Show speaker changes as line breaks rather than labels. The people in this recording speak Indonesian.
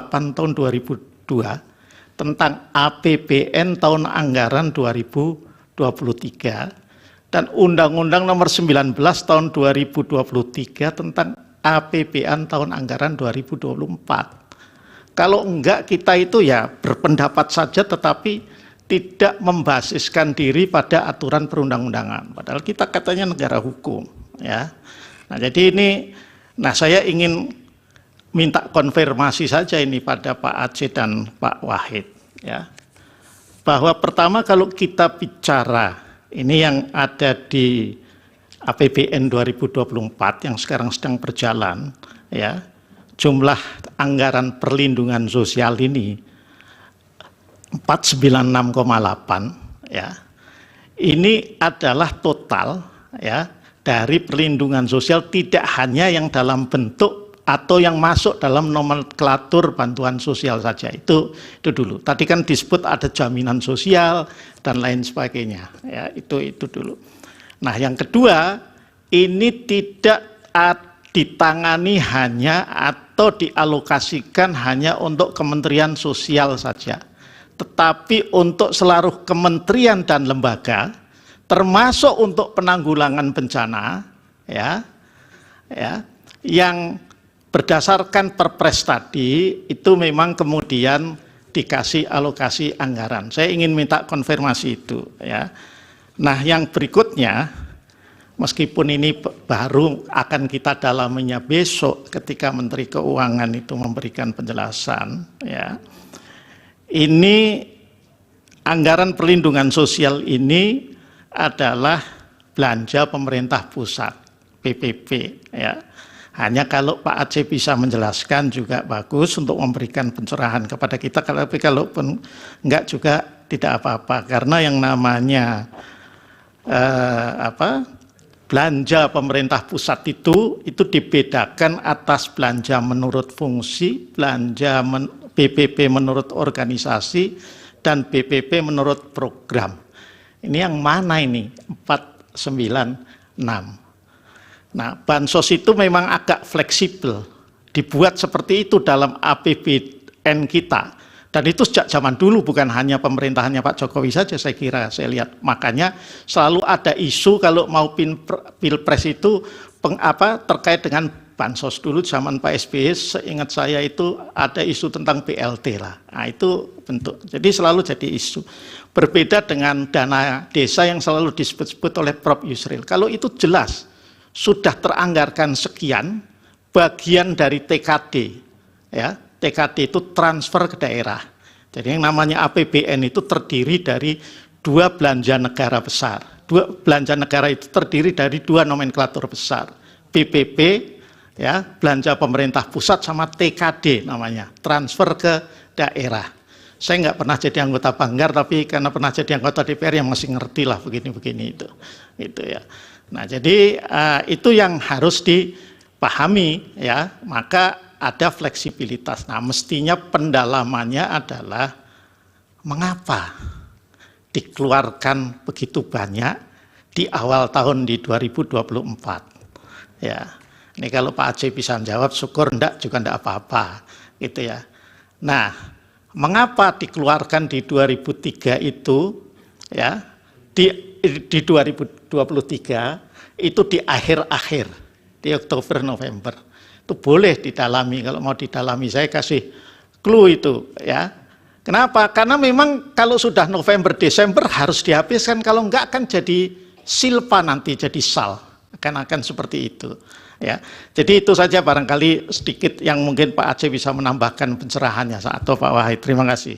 8 tahun 2002 tentang APBN tahun anggaran 2023 dan Undang-Undang Nomor 19 tahun 2023 tentang APBN tahun anggaran 2024. Kalau enggak, kita itu ya berpendapat saja tetapi tidak membasiskan diri pada aturan perundang-undangan. Padahal kita katanya negara hukum, ya. Nah, jadi ini, saya ingin minta konfirmasi saja ini pada Pak Aceh dan Pak Wahid, ya. Bahwa pertama kalau kita bicara ini yang ada di APBN 2024 yang sekarang sedang berjalan, ya, jumlah anggaran perlindungan sosial ini 496,8, ya. Ini adalah total, ya, dari perlindungan sosial, tidak hanya yang dalam bentuk atau yang masuk dalam nomenklatur bantuan sosial saja. Itu dulu. Tadi kan disebut ada jaminan sosial dan lain sebagainya, ya, itu dulu. Nah, yang kedua, ini tidak ditangani hanya atau dialokasikan hanya untuk Kementerian Sosial saja, tetapi untuk seluruh kementerian dan lembaga, termasuk untuk penanggulangan bencana, ya, yang berdasarkan Perpres tadi itu memang kemudian dikasih alokasi anggaran. Saya ingin minta konfirmasi itu, ya. Nah, yang berikutnya, meskipun ini baru akan kita dalaminya besok ketika Menteri Keuangan itu memberikan penjelasan, ya. Ini anggaran perlindungan sosial ini adalah belanja pemerintah pusat, PPP, ya. Hanya kalau Pak Aceh bisa menjelaskan juga bagus untuk memberikan pencerahan kepada kita, tapi kalaupun enggak juga tidak apa-apa, karena yang namanya belanja pemerintah pusat itu dibedakan atas belanja menurut fungsi, belanja BPP menurut organisasi, dan BPP menurut program. Ini yang mana ini? 496. Nah, bansos itu memang agak fleksibel, dibuat seperti itu dalam APBN kita, dan itu sejak zaman dulu, bukan hanya pemerintahannya Pak Jokowi saja, saya kira, saya lihat. Makanya selalu ada isu kalau mau pilpres itu terkait dengan bansos. Dulu zaman Pak SBY, seingat saya itu ada isu tentang BLT lah. Nah, itu bentuk, jadi selalu jadi isu. Berbeda dengan dana desa yang selalu disebut-sebut oleh Prof. Yusril. Kalau itu jelas sudah teranggarkan sekian, bagian dari TKD, ya. TKD itu transfer ke daerah. Jadi yang namanya APBN itu terdiri dari dua belanja negara besar. Dua belanja negara itu terdiri dari dua nomenklatur besar, BPP, ya, belanja pemerintah pusat, sama TKD namanya, transfer ke daerah. Saya nggak pernah jadi anggota Banggar, tapi karena pernah jadi anggota DPR yang masih ngerti lah begini-begini itu, ya. Nah, jadi itu yang harus dipahami, ya. Maka ada fleksibilitas. Nah, mestinya pendalamannya adalah mengapa dikeluarkan begitu banyak di awal tahun di 2024, ya. Ini kalau Pak Aceh bisa menjawab, syukur, enggak juga enggak apa-apa, gitu ya. Nah, mengapa dikeluarkan di 2003 itu, ya, di 2023 itu di akhir-akhir, di Oktober November. Itu boleh didalami, kalau mau didalami saya kasih clue itu, ya. Kenapa? Karena memang kalau sudah November Desember harus dihabiskan, kalau enggak akan jadi silpa nanti, jadi sal, akan seperti itu, ya. Jadi itu saja barangkali sedikit yang mungkin Pak Aceh bisa menambahkan pencerahannya, atau Pak Wahid. Terima kasih.